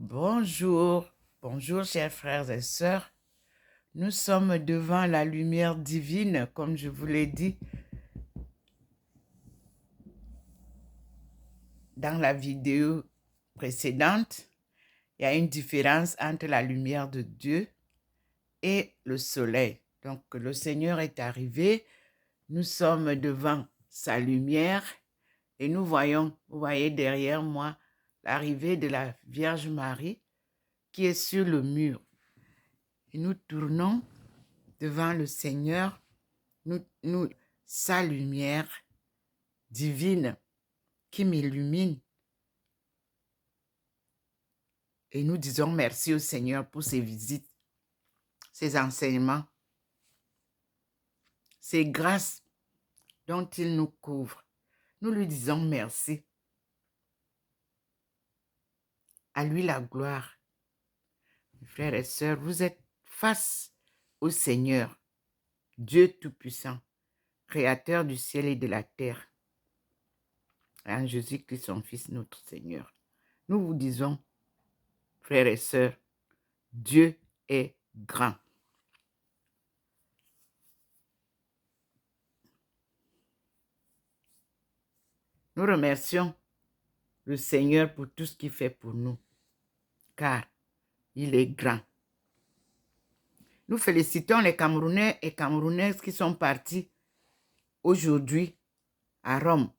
Bonjour, bonjour chers frères et sœurs. Nous sommes devant la lumière divine, comme je vous l'ai dit dans la vidéo précédente. Il y a une différence entre la lumière de Dieu et le soleil. Donc le Seigneur est arrivé, nous sommes devant sa lumière et nous voyons, vous voyez derrière moi, l'arrivée de la Vierge Marie qui est sur le mur. Et nous tournons devant le Seigneur, sa lumière divine qui m'illumine. Et nous disons merci au Seigneur pour ses visites, ses enseignements, ses grâces dont il nous couvre. Nous lui disons merci. À lui la gloire. Mes frères et sœurs, vous êtes face au Seigneur, Dieu Tout-Puissant, Créateur du ciel et de la terre, et en Jésus-Christ, son Fils, notre Seigneur. Nous vous disons, frères et sœurs, Dieu est grand. Nous remercions le Seigneur pour tout ce qu'il fait pour nous, car il est grand. Nous félicitons les Camerounais et Camerounaises qui sont partis aujourd'hui à Rome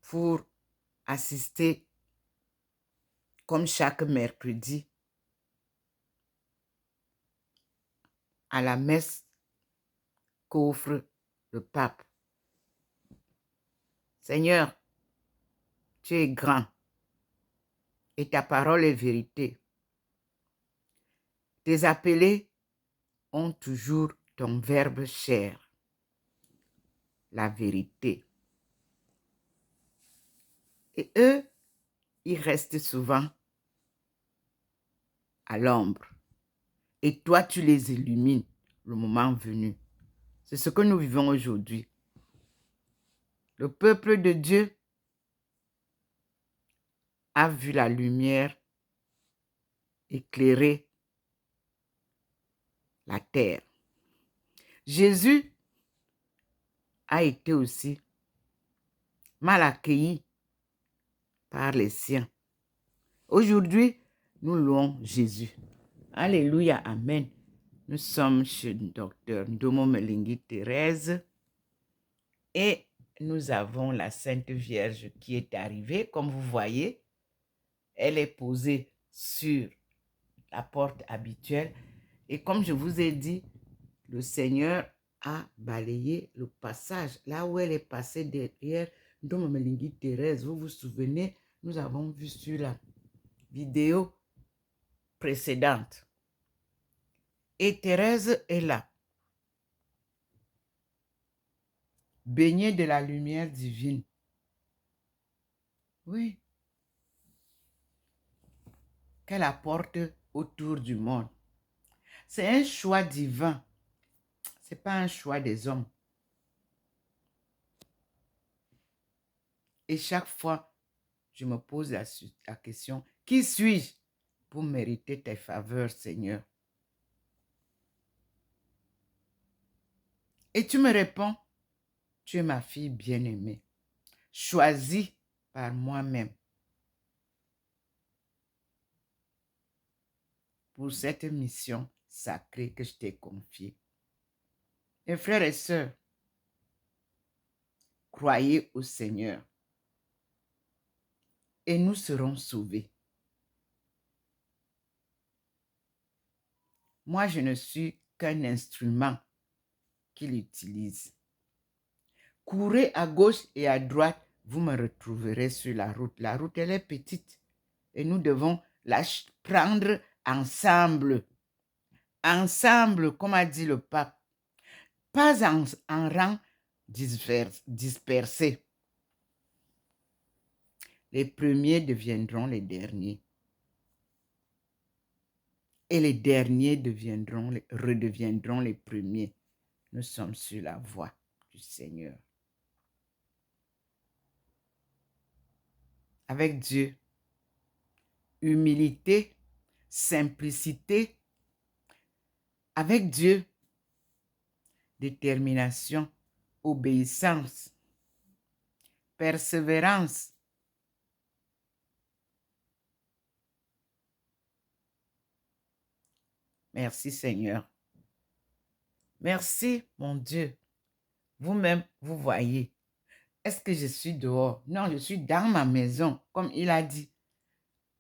pour assister, comme chaque mercredi, à la messe qu'offre le pape. Seigneur, tu es grand et ta parole est vérité. Tes appelés ont toujours ton verbe cher, la vérité. Et eux, ils restent souvent à l'ombre. Et toi, tu les illumines le moment venu. C'est ce que nous vivons aujourd'hui. Le peuple de Dieu a vu la lumière éclairer la terre. Jésus a été aussi mal accueilli par les siens. Aujourd'hui, nous louons Jésus. Alléluia, amen. Nous sommes chez le docteur Ndomo Melingi Thérèse et nous avons la Sainte Vierge qui est arrivée. Comme vous voyez, elle est posée sur la porte habituelle. Et comme je vous ai dit, le Seigneur a balayé le passage. Là où elle est passée derrière Ndomo Melingi Thérèse, vous vous souvenez, nous avons vu sur la vidéo précédente. Et Thérèse est là, baignée de la lumière divine. Oui. Qu'elle apporte autour du monde. C'est un choix divin. Ce n'est pas un choix des hommes. Et chaque fois, je me pose la question, qui suis-je pour mériter tes faveurs, Seigneur? Et tu me réponds, tu es ma fille bien-aimée, choisie par moi-même pour cette mission sacrée que je t'ai confiée. Mes frères et sœurs, croyez au Seigneur et nous serons sauvés. Moi, je ne suis qu'un instrument qu'il utilise. Courez à gauche et à droite, vous me retrouverez sur la route. La route, elle est petite et nous devons la prendre ensemble. Ensemble, comme a dit le pape, pas en rang dispersé. Les premiers deviendront les derniers. Et les derniers redeviendront les premiers. Nous sommes sur la voie du Seigneur. Avec Dieu, humilité, simplicité, avec Dieu, détermination, obéissance, persévérance. Merci Seigneur. Merci mon Dieu. Vous-même, vous voyez. Est-ce que je suis dehors? Non, je suis dans ma maison, comme il a dit.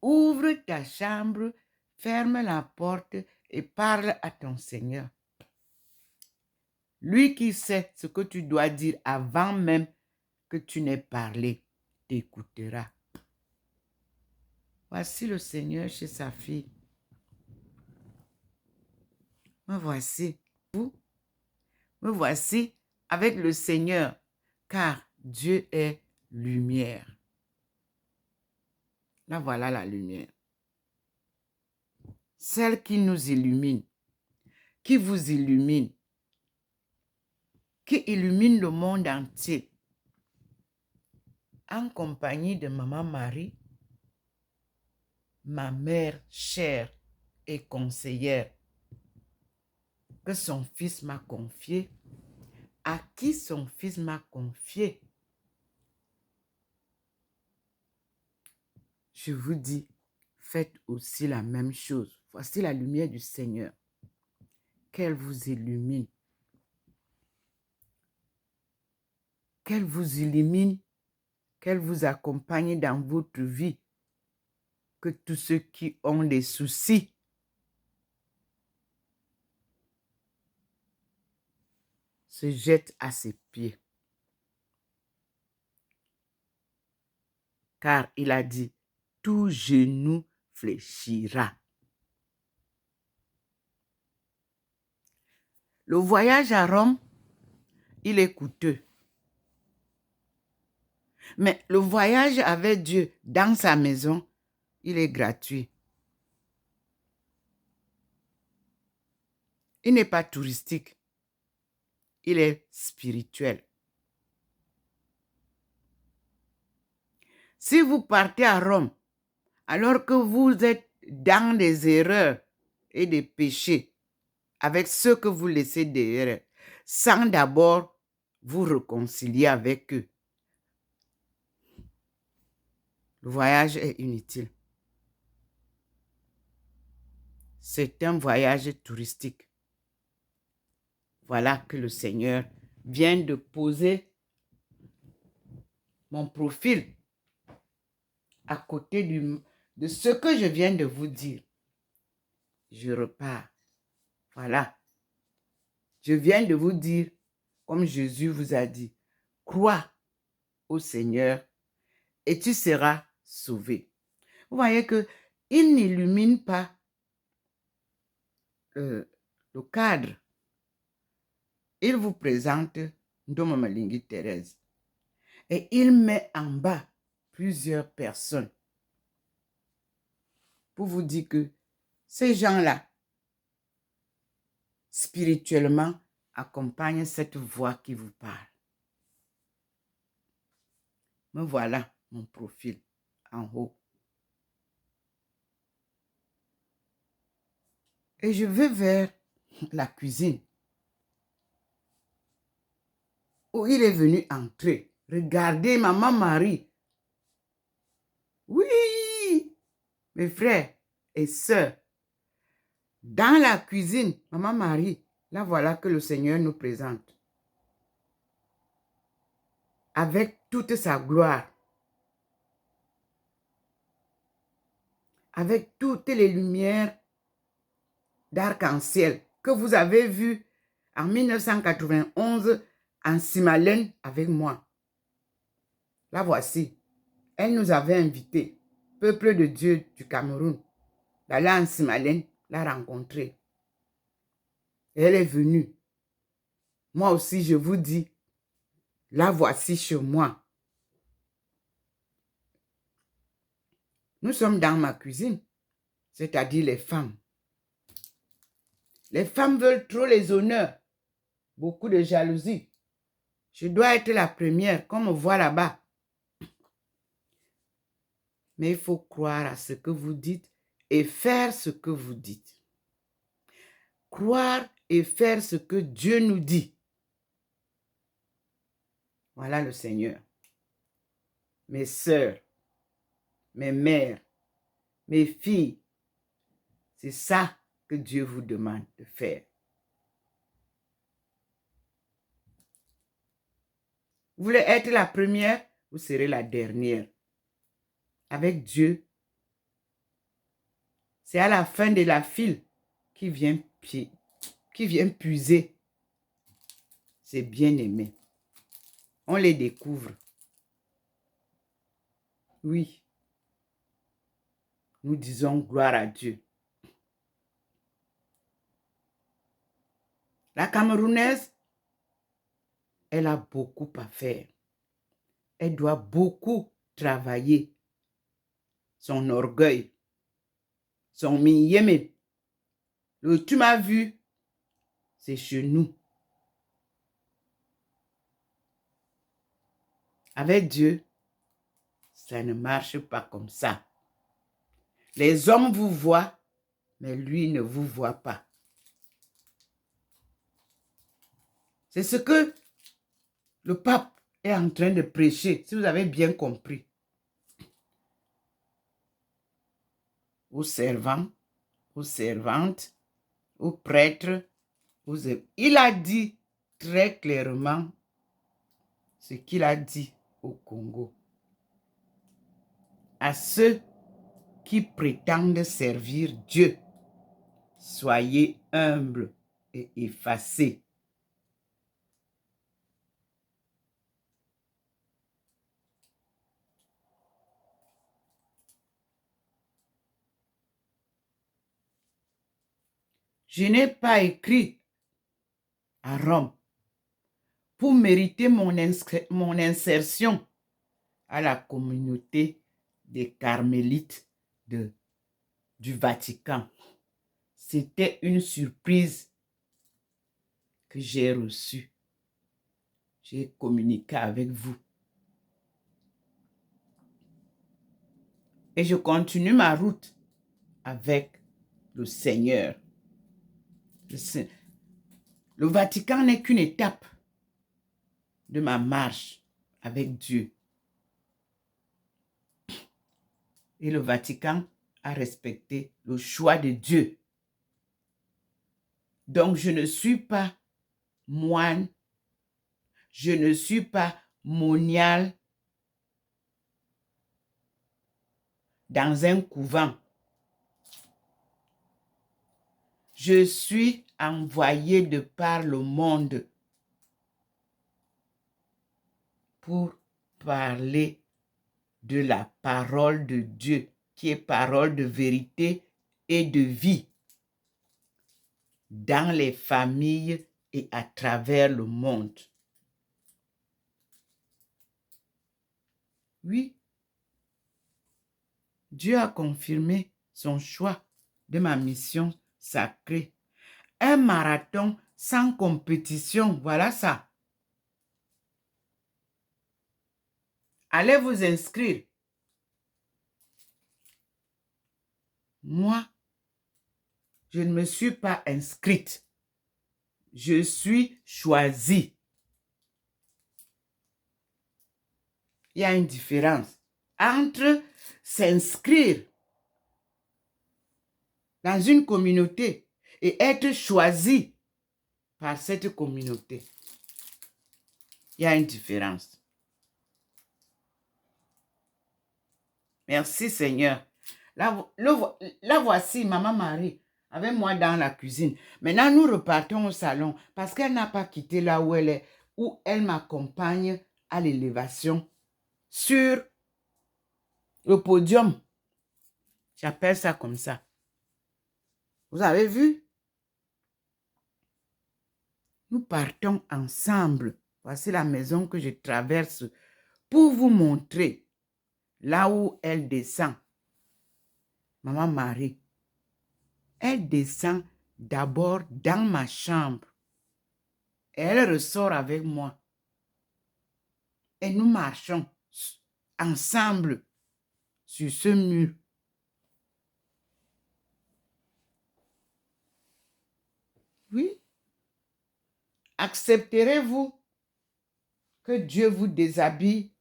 Ouvre ta chambre, ferme la porte et parle à ton Seigneur. Lui qui sait ce que tu dois dire avant même que tu n'aies parlé, t'écoutera. Voici le Seigneur chez sa fille. Me voici, vous. Me voici avec le Seigneur, car Dieu est lumière. Là, voilà la lumière. Celle qui nous illumine, qui vous illumine, qui illumine le monde entier. En compagnie de Maman Marie, ma mère chère et conseillère, que son fils m'a confié, à qui son fils m'a confié. Je vous dis, faites aussi la même chose. Voici la lumière du Seigneur. Qu'elle vous illumine. Qu'elle vous illumine, qu'elle vous accompagne dans votre vie. Que tous ceux qui ont des soucis se jettent à ses pieds. Car il a dit, tout genou fléchira. Le voyage à Rome, il est coûteux. Mais le voyage avec Dieu dans sa maison, il est gratuit. Il n'est pas touristique. Il est spirituel. Si vous partez à Rome, alors que vous êtes dans des erreurs et des péchés, avec ceux que vous laissez derrière, sans d'abord vous réconcilier avec eux, le voyage est inutile. C'est un voyage touristique. Voilà que le Seigneur vient de poser mon profil à côté de ce que je viens de vous dire. Je repars. Voilà. Je viens de vous dire, comme Jésus vous a dit, crois au Seigneur et tu seras sauvé. Vous voyez qu'il n'illumine pas le cadre. Il vous présente Ndomo Malingi Thérèse et il met en bas plusieurs personnes pour vous dire que ces gens-là, spirituellement, accompagnent cette voix qui vous parle. Me voilà mon profil en haut. Et je vais vers la cuisine où il est venu entrer. Regardez Maman Marie. Oui, mes frères et sœurs. Dans la cuisine, Maman Marie, là voilà que le Seigneur nous présente. Avec toute sa gloire. Avec toutes les lumières d'arc-en-ciel que vous avez vues en 1991 en Simalène avec moi. La voici. Elle nous avait invités, peuple de Dieu du Cameroun, d'aller en Simalène la rencontrer. Et elle est venue. Moi aussi, je vous dis, la voici chez moi. Nous sommes dans ma cuisine, c'est-à-dire les femmes. Les femmes veulent trop les honneurs, beaucoup de jalousie. Je dois être la première, comme on voit là-bas. Mais il faut croire à ce que vous dites et faire ce que vous dites. Croire et faire ce que Dieu nous dit. Voilà le Seigneur. Mes sœurs, mes mères, mes filles, c'est ça que Dieu vous demande de faire. Vous voulez être la première, vous serez la dernière. Avec Dieu, c'est à la fin de la file qui vient puiser ses bien-aimés. On les découvre. Oui. Nous disons gloire à Dieu. La Camerounaise, elle a beaucoup à faire. Elle doit beaucoup travailler son orgueil, son miyeme. Le tu m'as vu, c'est chez nous. Avec Dieu, ça ne marche pas comme ça. Les hommes vous voient, mais lui ne vous voit pas. C'est ce que le pape est en train de prêcher, si vous avez bien compris. Aux servants, aux servantes, aux prêtres, il a dit très clairement ce qu'il a dit au Congo. À ceux qui prétendent servir Dieu, soyez humbles et effacés. Je n'ai pas écrit à Rome pour mériter mon insertion à la communauté des carmélites du Vatican. C'était une surprise que j'ai reçue. J'ai communiqué avec vous. Et je continue ma route avec le Seigneur. Le Vatican n'est qu'une étape de ma marche avec Dieu. Et le Vatican a respecté le choix de Dieu. Donc, je ne suis pas moine, je ne suis pas monial dans un couvent. Je suis envoyé de par le monde pour parler de la parole de Dieu, qui est parole de vérité et de vie, dans les familles et à travers le monde. Oui, Dieu a confirmé son choix de ma mission sacrée. Un marathon sans compétition, voilà ça. Allez vous inscrire. Moi, je ne me suis pas inscrite. Je suis choisie. Il y a une différence entre s'inscrire dans une communauté et être choisi par cette communauté. Il y a une différence. Merci Seigneur. La voici, Maman Marie, avec moi dans la cuisine. Maintenant, nous repartons au salon parce qu'elle n'a pas quitté là où elle est, où elle m'accompagne à l'élévation sur le podium. J'appelle ça comme ça. Vous avez vu? Nous partons ensemble. Voici la maison que je traverse pour vous montrer là où elle descend. Maman Marie, elle descend d'abord dans ma chambre. Et elle ressort avec moi. Et nous marchons ensemble sur ce mur. Oui. Accepterez-vous que Dieu vous déshabille,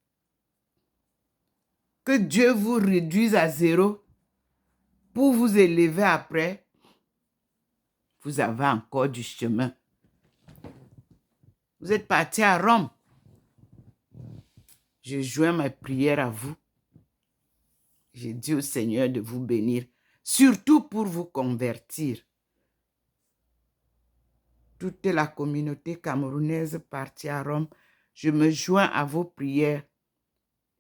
que Dieu vous réduise à zéro pour vous élever après? Vous avez encore du chemin. Vous êtes parti à Rome. Je joins ma prière à vous. J'ai dit au Seigneur de vous bénir, surtout pour vous convertir. Toute la communauté camerounaise partie à Rome, je me joins à vos prières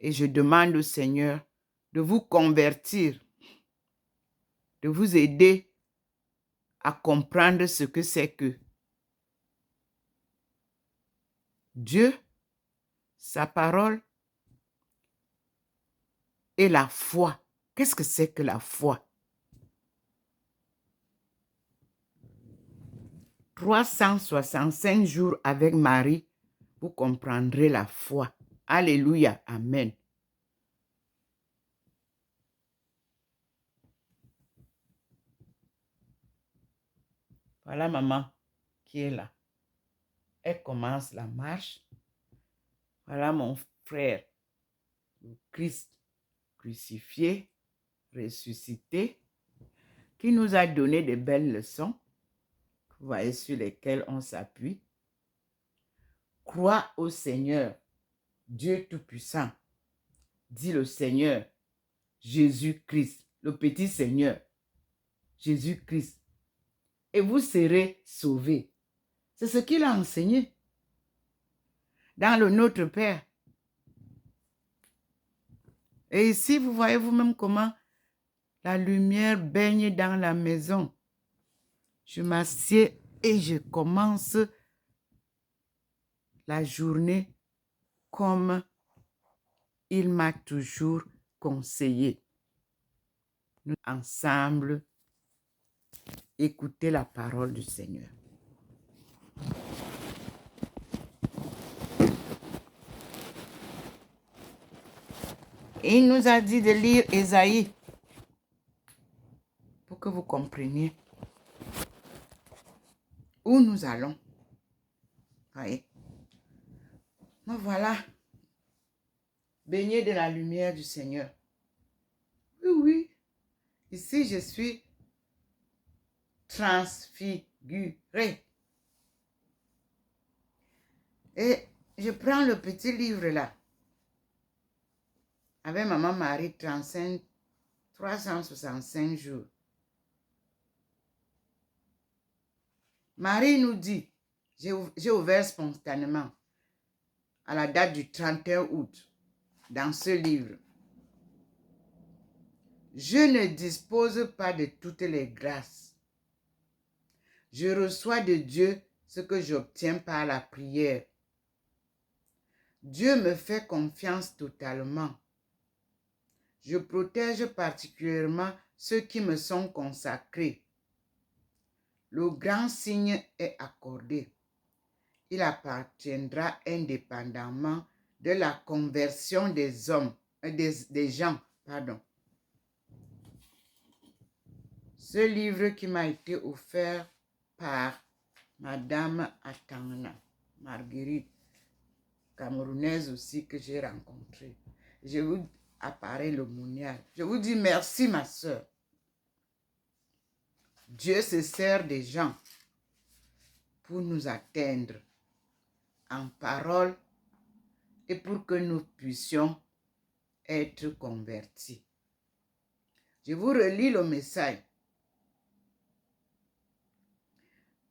et je demande au Seigneur de vous convertir, de vous aider à comprendre ce que c'est que Dieu, sa parole et la foi. Qu'est-ce que c'est que la foi? 365 jours avec Marie, vous comprendrez la foi. Alléluia, amen. Voilà maman qui est là. Elle commence la marche. Voilà mon frère, le Christ crucifié, ressuscité, qui nous a donné de belles leçons, vous voyez, sur lesquelles on s'appuie. Crois au Seigneur, Dieu Tout-Puissant, dit le Seigneur, Jésus-Christ, le petit Seigneur, Jésus-Christ, et vous serez sauvés. C'est ce qu'il a enseigné dans le Notre Père. Et ici, vous voyez vous-même comment la lumière baigne dans la maison. Je m'assieds et je commence la journée comme il m'a toujours conseillé. Nous ensemble écouter la parole du Seigneur. Il nous a dit de lire Ésaïe pour que vous compreniez où nous allons. Voyez. Me voilà, baigné de la lumière du Seigneur. Oui, oui. Ici, je suis transfiguré. Et je prends le petit livre là. Avec Maman Marie, 365 jours. Marie nous dit, j'ai ouvert spontanément à la date du 31 août dans ce livre. Je ne dispose pas de toutes les grâces. Je reçois de Dieu ce que j'obtiens par la prière. Dieu me fait confiance totalement. Je protège particulièrement ceux qui me sont consacrés. Le grand signe est accordé. Il appartiendra indépendamment de la conversion des gens. Ce livre qui m'a été offert par Madame Atangana, Marguerite, camerounaise aussi, que j'ai rencontrée. Je vous apparaît le monial. Je vous dis merci, ma soeur. Dieu se sert des gens pour nous atteindre en parole et pour que nous puissions être convertis. Je vous relis le message.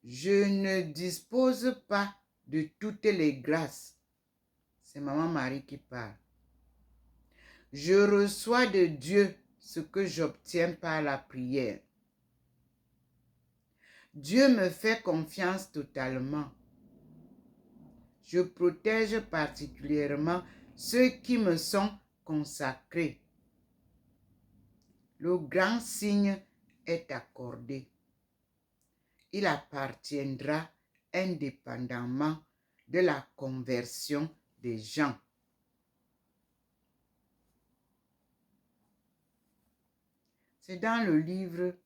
Je ne dispose pas de toutes les grâces. C'est Maman Marie qui parle. Je reçois de Dieu ce que j'obtiens par la prière. Dieu me fait confiance totalement. Je protège particulièrement ceux qui me sont consacrés. Le grand signe est accordé. Il appartiendra indépendamment de la conversion des gens. C'est dans le livre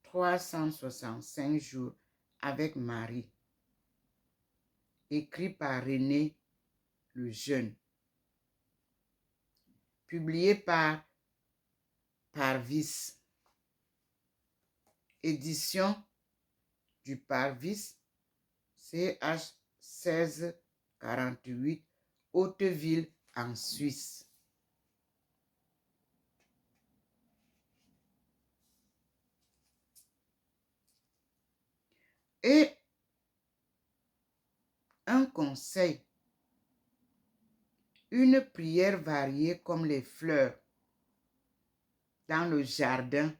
365 jours avec Marie, écrit par René le Jeune, publié par Parvis, édition du Parvis, CH 1648, Hauteville en Suisse. Et un conseil, une prière variée comme les fleurs dans le jardin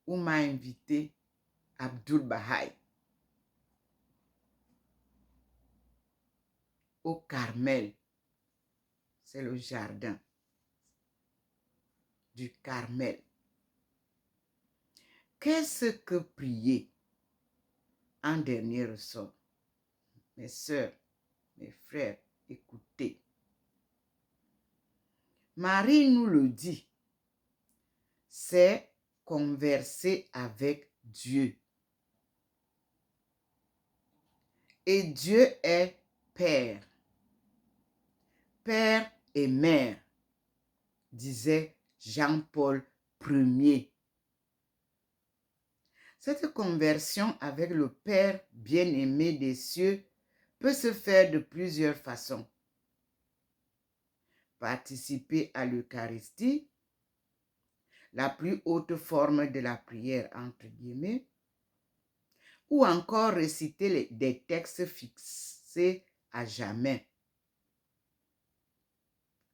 où m'a invité Abdul Bahaï au Carmel. C'est le jardin du Carmel. Qu'est-ce que prier en dernier ressort? Mes sœurs, mes frères, écoutez. Marie nous le dit, c'est converser avec Dieu. Et Dieu est Père. Père et Mère, disait Jean-Paul Ier. Cette conversion avec le Père bien-aimé des cieux peut se faire de plusieurs façons. Participer à l'Eucharistie, la plus haute forme de la prière, entre guillemets, ou encore réciter des textes fixés à jamais.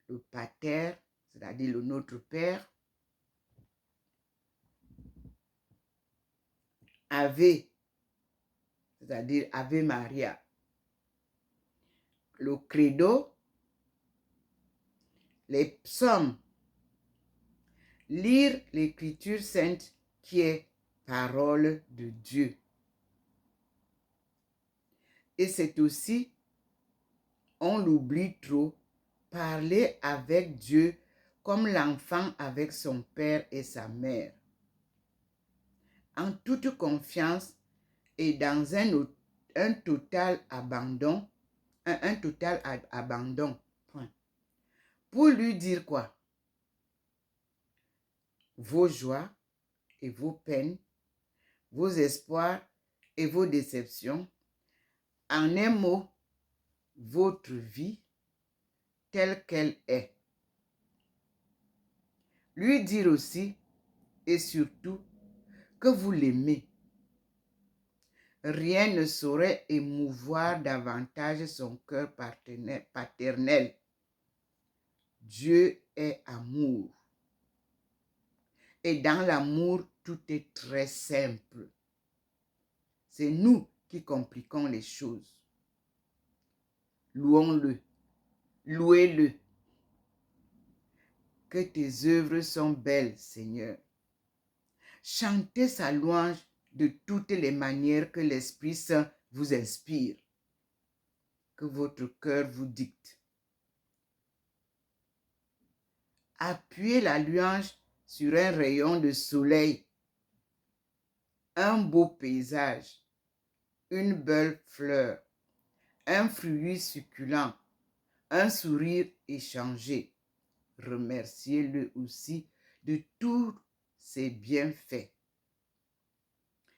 Le Pater, c'est-à-dire le Notre Père, Ave, c'est-à-dire Ave Maria, le Credo, les psaumes, lire l'Écriture sainte qui est parole de Dieu. Et c'est aussi, on l'oublie trop, parler avec Dieu comme l'enfant avec son père et sa mère. En toute confiance et dans un total abandon, point. Pour lui dire quoi? Vos joies et vos peines, vos espoirs et vos déceptions, en un mot, votre vie telle qu'elle est. Lui dire aussi et surtout que vous l'aimez. Rien ne saurait émouvoir davantage son cœur paternel. Dieu est amour. Et dans l'amour, tout est très simple. C'est nous qui compliquons les choses. Louons-le. Louez-le. Que tes œuvres sont belles, Seigneur. Chantez sa louange de toutes les manières que l'Esprit Saint vous inspire, que votre cœur vous dicte. Appuyez la louange sur un rayon de soleil, un beau paysage, une belle fleur, un fruit succulent, un sourire échangé. Remerciez-le aussi de tous ses bienfaits.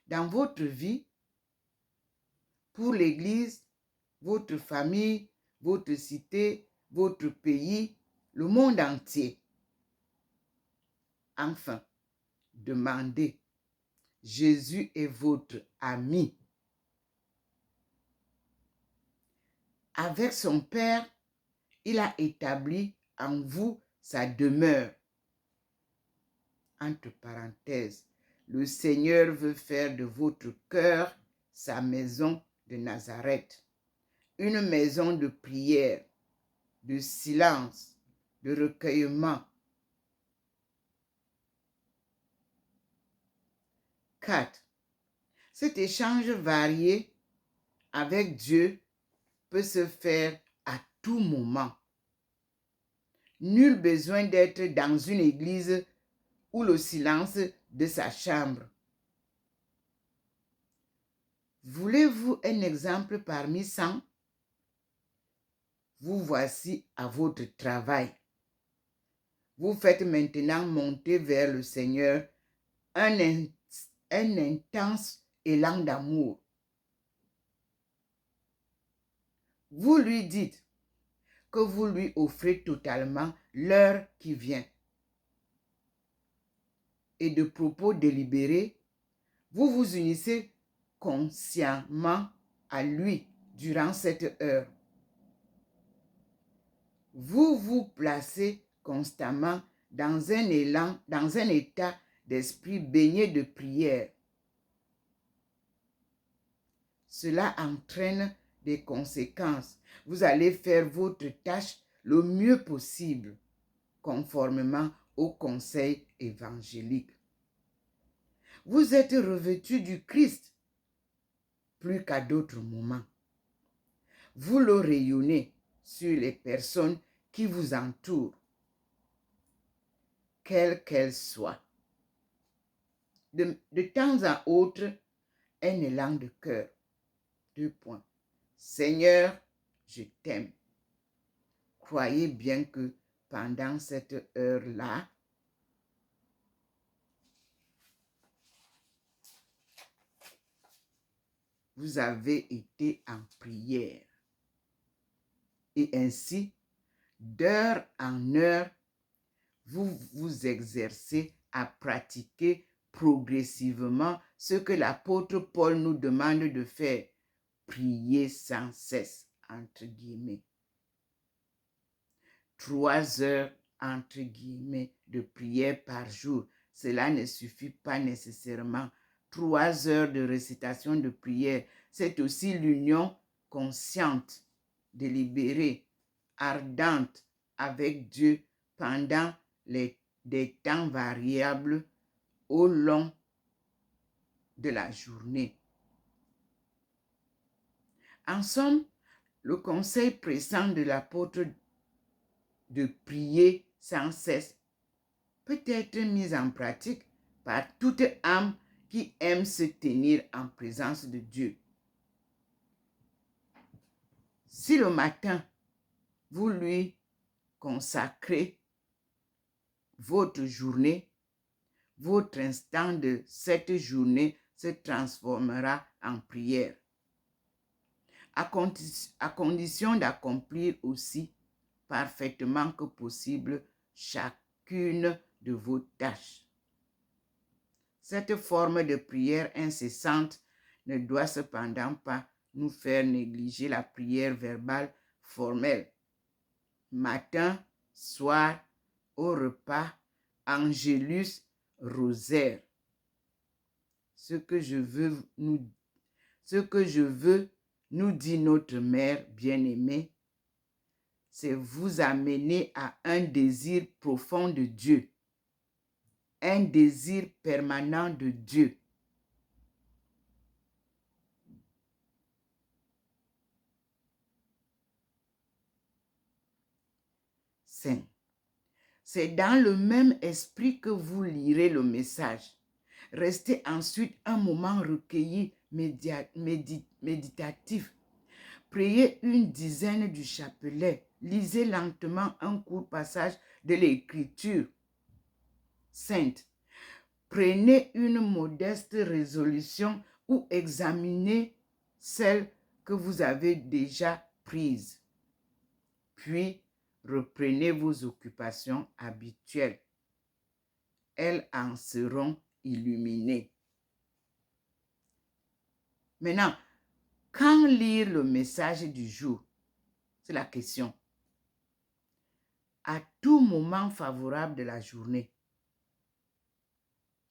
Dans votre vie, pour l'Église, votre famille, votre cité, votre pays, le monde entier. Enfin, demandez. Jésus est votre ami. Avec son Père, il a établi en vous sa demeure. Entre parenthèses, le Seigneur veut faire de votre cœur sa maison de Nazareth. Une maison de prière, de silence, de recueillement. 4. Cet échange varié avec Dieu peut se faire à tout moment. Nul besoin d'être dans une église ou le silence de sa chambre. Voulez-vous un exemple parmi 100? Vous voici à votre travail. Vous faites maintenant monter vers le Seigneur un intense élan d'amour. Vous lui dites que vous lui offrez totalement l'heure qui vient. Et de propos délibérés, vous vous unissez consciemment à lui durant cette heure. Vous vous placez constamment dans un élan, dans un état d'esprit baigné de prière. Cela entraîne des conséquences. Vous allez faire votre tâche le mieux possible, conformément au conseil évangélique. Vous êtes revêtu du Christ plus qu'à d'autres moments. Vous le rayonnez sur les personnes qui vous entourent, quelles qu'elles soient. De temps à autre, un élan de cœur. 2 points. Seigneur, je t'aime. Croyez bien que pendant cette heure-là, vous avez été en prière. Et ainsi, d'heure en heure, vous vous exercez à pratiquer progressivement ce que l'apôtre Paul nous demande de faire. Prier sans cesse, entre guillemets. 3 heures, entre guillemets, de prière par jour. Cela ne suffit pas nécessairement. 3 heures de récitation de prière, c'est aussi l'union consciente, délibérée, ardente avec Dieu pendant des temps variables au long de la journée. En somme, le conseil pressant de l'apôtre de prier sans cesse peut être mis en pratique par toute âme qui aime se tenir en présence de Dieu. Si le matin, vous lui consacrez votre journée, votre instant de cette journée se transformera en prière. À condition d'accomplir aussi parfaitement que possible chacune de vos tâches. Cette forme de prière incessante ne doit cependant pas nous faire négliger la prière verbale formelle. Matin, soir, au repas, Angélus, rosaire. Ce que je veux nous dit notre mère bien-aimée, c'est vous amener à un désir profond de Dieu, un désir permanent de Dieu. C'est dans le même esprit que vous lirez le message. Restez ensuite un moment recueilli, méditatif. Priez une dizaine du chapelet. Lisez lentement un court passage de l'Écriture sainte. Prenez une modeste résolution ou examinez celle que vous avez déjà prise. Puis, reprenez vos occupations habituelles. Elles en seront illuminées. Maintenant, quand lire le message du jour? C'est la question. À tout moment favorable de la journée.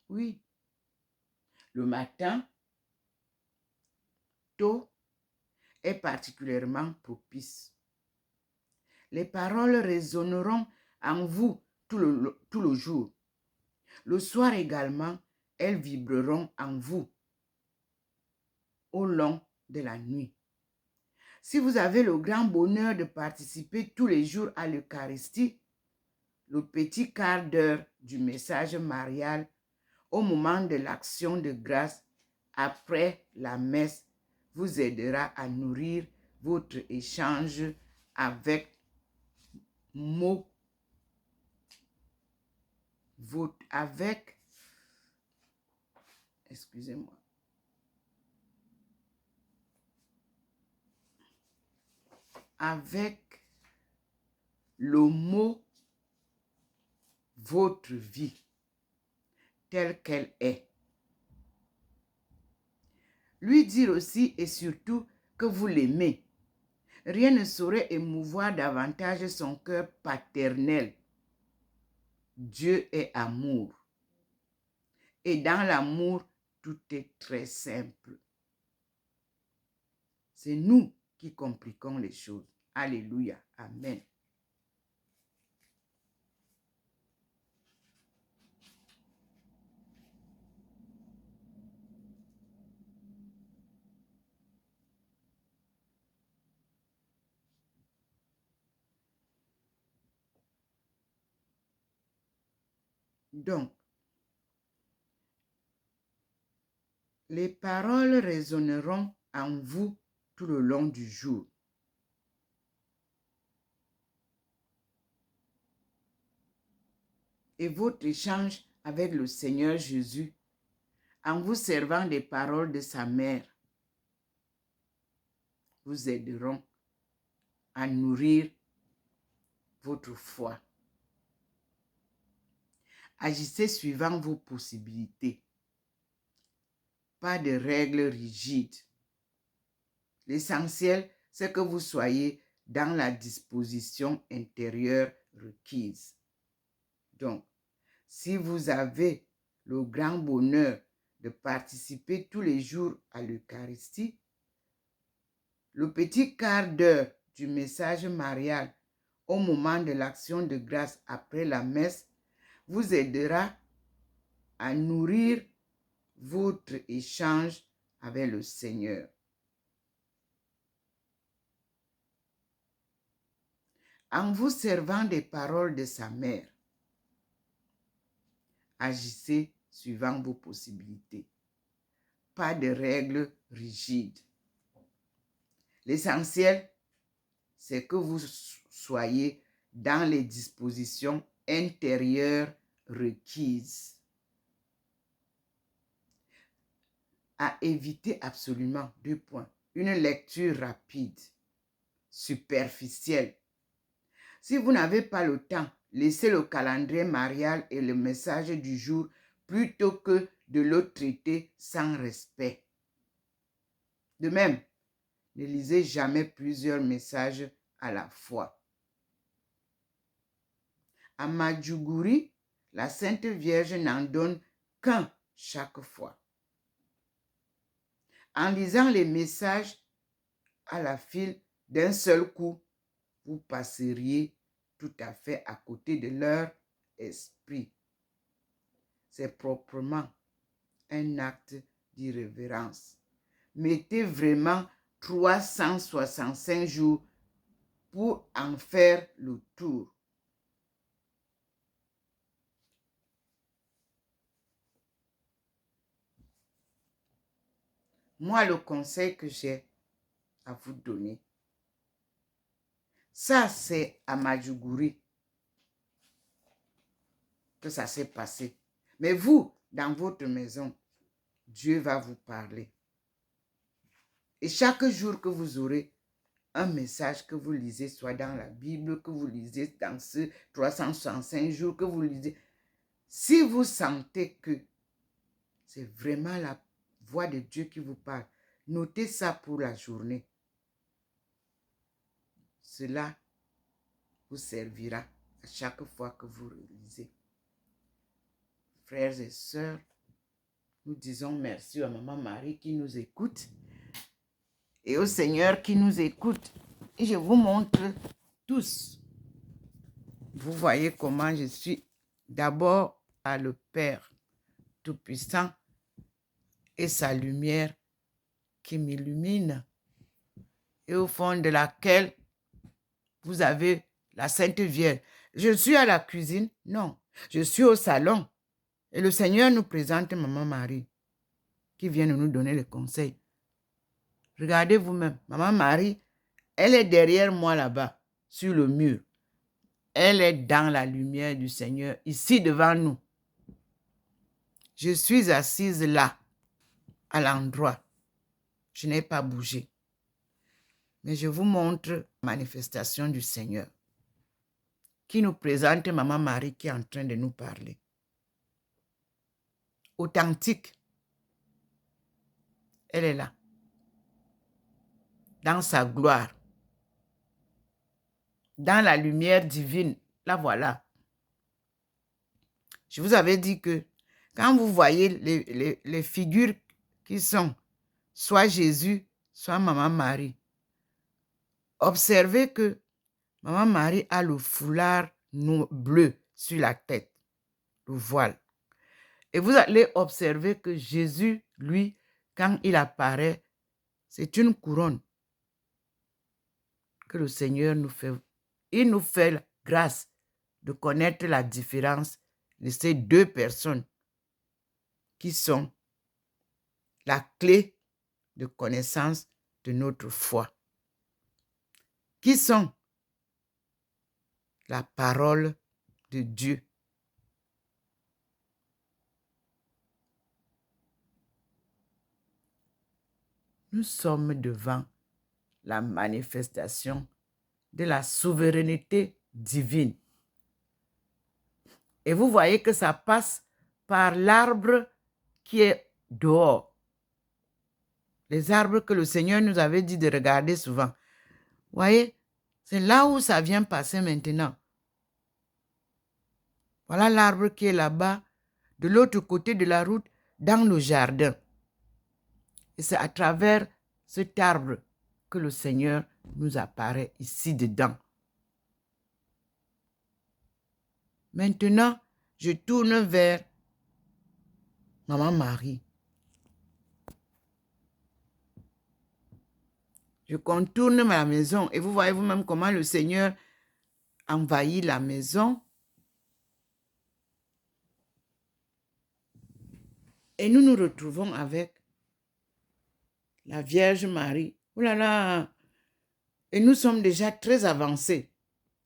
Oui. Le matin, tôt, est particulièrement propice. Les paroles résonneront en vous tout le jour. Le soir également, elles vibreront en vous au long de la nuit. Si vous avez le grand bonheur de participer tous les jours à l'Eucharistie, le petit quart d'heure du message marial au moment de l'action de grâce après la messe vous aidera à nourrir votre échange avec excusez-moi, avec le mot votre vie telle qu'elle est. Lui dire aussi et surtout que vous l'aimez. Rien ne saurait émouvoir davantage son cœur paternel. Dieu est amour. Et dans l'amour, tout est très simple. C'est nous qui compliquons les choses. Alléluia. Amen. Donc, les paroles résonneront en vous tout le long du jour. Et votre échange avec le Seigneur Jésus, en vous servant des paroles de sa mère, vous aideront à nourrir votre foi. Agissez suivant vos possibilités. Pas de règles rigides. L'essentiel, c'est que vous soyez dans la disposition intérieure requise. Donc, si vous avez le grand bonheur de participer tous les jours à l'Eucharistie, le petit quart d'heure du message marial au moment de l'action de grâce après la messe vous aidera à nourrir votre échange avec le Seigneur. En vous servant des paroles de sa mère, agissez suivant vos possibilités. Pas de règles rigides. L'essentiel, c'est que vous soyez dans les dispositions intérieures requises. À éviter absolument 2 points. Une lecture rapide, superficielle. Si vous n'avez pas le temps, laissez le calendrier marial et le message du jour plutôt que de le traiter sans respect. De même, ne lisez jamais plusieurs messages à la fois. À Madjuguri, la Sainte Vierge n'en donne qu'un chaque fois. En lisant les messages à la file d'un seul coup, vous passeriez tout à fait à côté de leur esprit. C'est proprement un acte d'irrévérence. Mettez vraiment 365 jours pour en faire le tour. Moi, le conseil que j'ai à vous donner, ça c'est à Madjuguri que ça s'est passé. Mais vous, dans votre maison, Dieu va vous parler. Et chaque jour que vous aurez un message que vous lisez, soit dans la Bible, que vous lisez dans ce 365 jours, que vous lisez, si vous sentez que c'est vraiment la voix de Dieu qui vous parle, notez ça pour la journée. Cela vous servira à chaque fois que vous lisez. Frères et sœurs, nous disons merci à Maman Marie qui nous écoute et au Seigneur qui nous écoute. Et je vous montre tous. Vous voyez comment je suis d'abord à le Père Tout-Puissant et sa lumière qui m'illumine et au fond de laquelle vous avez la Sainte Vierge. Je suis à la cuisine. Non. Je suis au salon. Et le Seigneur nous présente Maman Marie qui vient de nous donner les conseils. Regardez vous-même. Maman Marie, elle est derrière moi là-bas, sur le mur. Elle est dans la lumière du Seigneur, ici devant nous. Je suis assise là, à l'endroit. Je n'ai pas bougé. Mais je vous montre la manifestation du Seigneur qui nous présente Maman Marie qui est en train de nous parler. Authentique. Elle est là. Dans sa gloire. Dans la lumière divine. La voilà. Je vous avais dit que quand vous voyez les figures qui sont soit Jésus, soit Maman Marie, observez que Maman Marie a le foulard bleu sur la tête, le voile. Et vous allez observer que Jésus, lui, quand il apparaît, c'est une couronne que le Seigneur nous fait. Il nous fait la grâce de connaître la différence de ces deux personnes qui sont la clé de connaissance de notre foi, qui sont la parole de Dieu. Nous sommes devant la manifestation de la souveraineté divine. Et vous voyez que ça passe par l'arbre qui est dehors. Les arbres que le Seigneur nous avait dit de regarder souvent. Vous voyez, c'est là où ça vient passer maintenant. Voilà l'arbre qui est là-bas, de l'autre côté de la route, dans le jardin. Et c'est à travers cet arbre que le Seigneur nous apparaît ici dedans. Maintenant, je tourne vers Maman Marie. Je contourne ma maison et vous voyez vous-même comment le Seigneur envahit la maison. Et nous nous retrouvons avec la Vierge Marie. Oh là là! Et nous sommes déjà très avancés.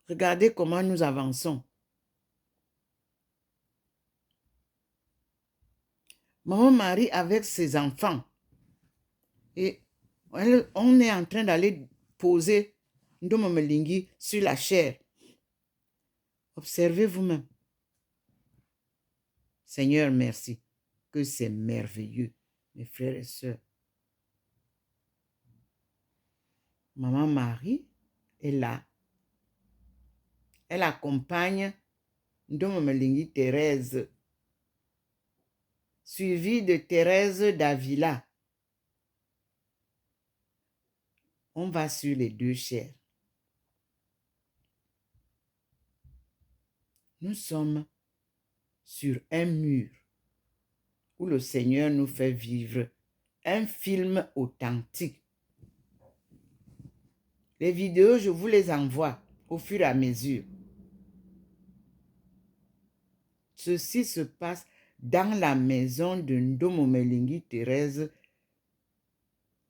Regardez comment nous avançons. Maman Marie avec ses enfants. Et on est en train d'aller poser Ndomo Melingi sur la chair. Observez vous-même. Seigneur, merci. Que c'est merveilleux, mes frères et sœurs. Maman Marie est là. Elle accompagne Ndomo Melingi Thérèse, suivie de Thérèse d'Avila. On va sur les deux chairs. Nous sommes sur un mur où le Seigneur nous fait vivre un film authentique. Les vidéos, je vous les envoie au fur et à mesure. Ceci se passe dans la maison de Ndomo Melingi Thérèse.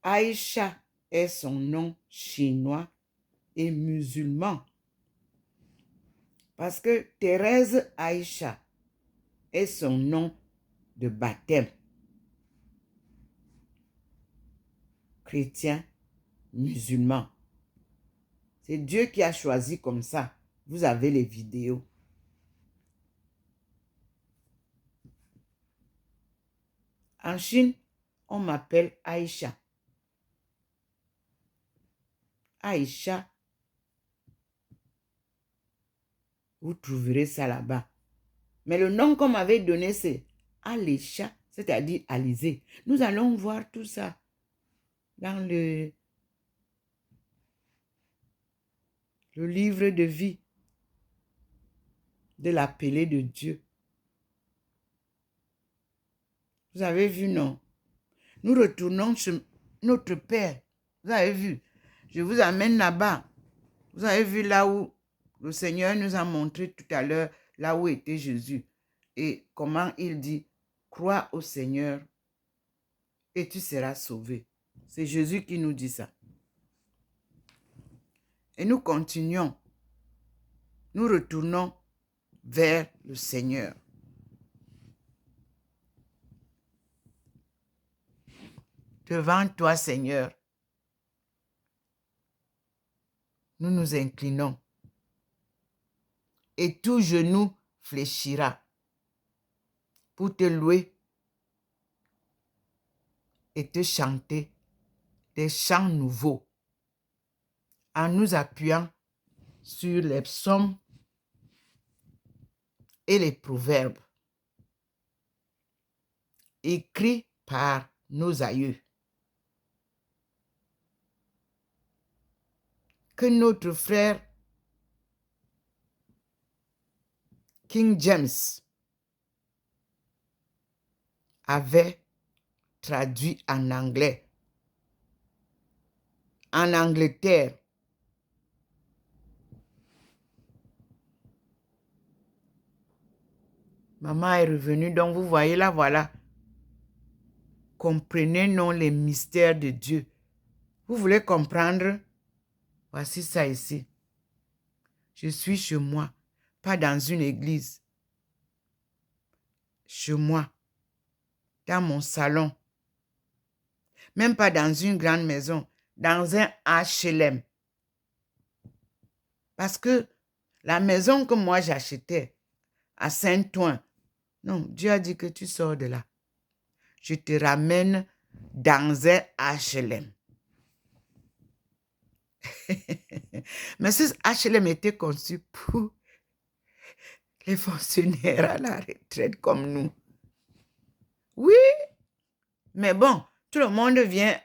Aïcha est son nom chinois et musulman. Parce que Thérèse Aïcha est son nom de baptême. Chrétien, musulman. C'est Dieu qui a choisi comme ça. Vous avez les vidéos. En Chine, on m'appelle Aïcha. Aïcha. Vous trouverez ça là-bas. Mais le nom qu'on m'avait donné, c'est Alécha, c'est-à-dire Alizé. Nous allons voir tout ça dans le livre de vie de l'appelé de Dieu. Vous avez vu, non? Nous retournons chez notre Père. Vous avez vu? Je vous amène là-bas. Vous avez vu là où Le Seigneur nous a montré tout à l'heure là où était Jésus et comment il dit, crois au Seigneur et tu seras sauvé. C'est Jésus qui nous dit ça. Et nous continuons. Nous retournons vers le Seigneur. Devant toi, Seigneur, nous nous inclinons et tout genou fléchira pour te louer et te chanter des chants nouveaux en nous appuyant sur les psaumes et les proverbes écrits par nos aïeux. Que notre frère King James avait traduit en anglais. En Angleterre, maman est revenue, donc vous voyez là, voilà. Comprenez non les mystères de Dieu. Vous voulez comprendre? Voici ça ici. Je suis chez moi, pas dans une église. Chez moi, dans mon salon. Même pas dans une grande maison, dans un HLM. Parce que la maison que moi j'achetais à Saint-Ouen, non, Dieu a dit que tu sors de là. Je te ramène dans un HLM. Mais ce HLM était conçu pour les fonctionnaires à la retraite comme nous. Oui, mais bon, tout le monde vient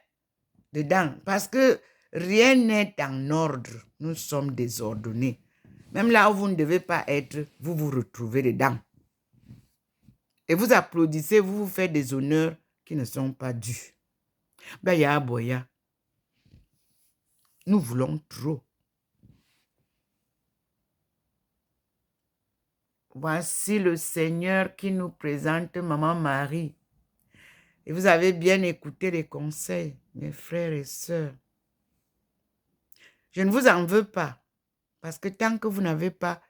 dedans parce que rien n'est en ordre. Nous sommes désordonnés. Même là où vous ne devez pas être, vous vous retrouvez dedans. Et vous applaudissez, vous vous faites des honneurs qui ne sont pas dus. Baya boya. Nous voulons trop. Voici le Seigneur qui nous présente Maman Marie. Et vous avez bien écouté les conseils, mes frères et sœurs. Je ne vous en veux pas, parce que tant que vous n'avez pas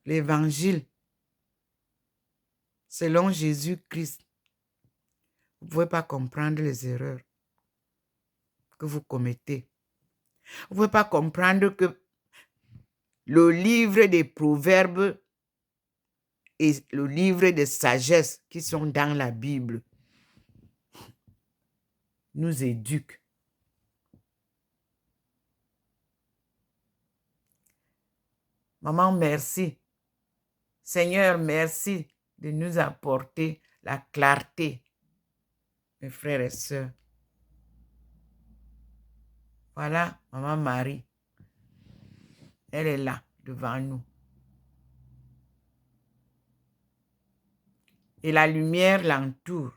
l'évangile selon Jésus-Christ, vous ne pouvez pas comprendre les erreurs que vous commettez. Vous ne pouvez pas comprendre que le livre des proverbes et le livre de sagesse qui sont dans la Bible nous éduquent. Maman, merci. Seigneur, merci de nous apporter la clarté, mes frères et sœurs. Voilà, Maman Marie. Elle est là, devant nous. Et la lumière l'entoure.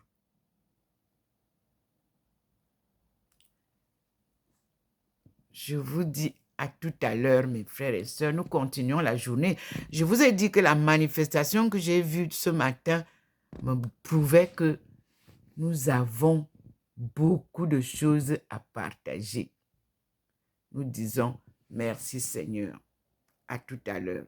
Je vous dis à tout à l'heure, mes frères et sœurs, nous continuons la journée. Je vous ai dit que la manifestation que j'ai vue ce matin me prouvait que nous avons beaucoup de choses à partager. Nous disons merci Seigneur. À tout à l'heure.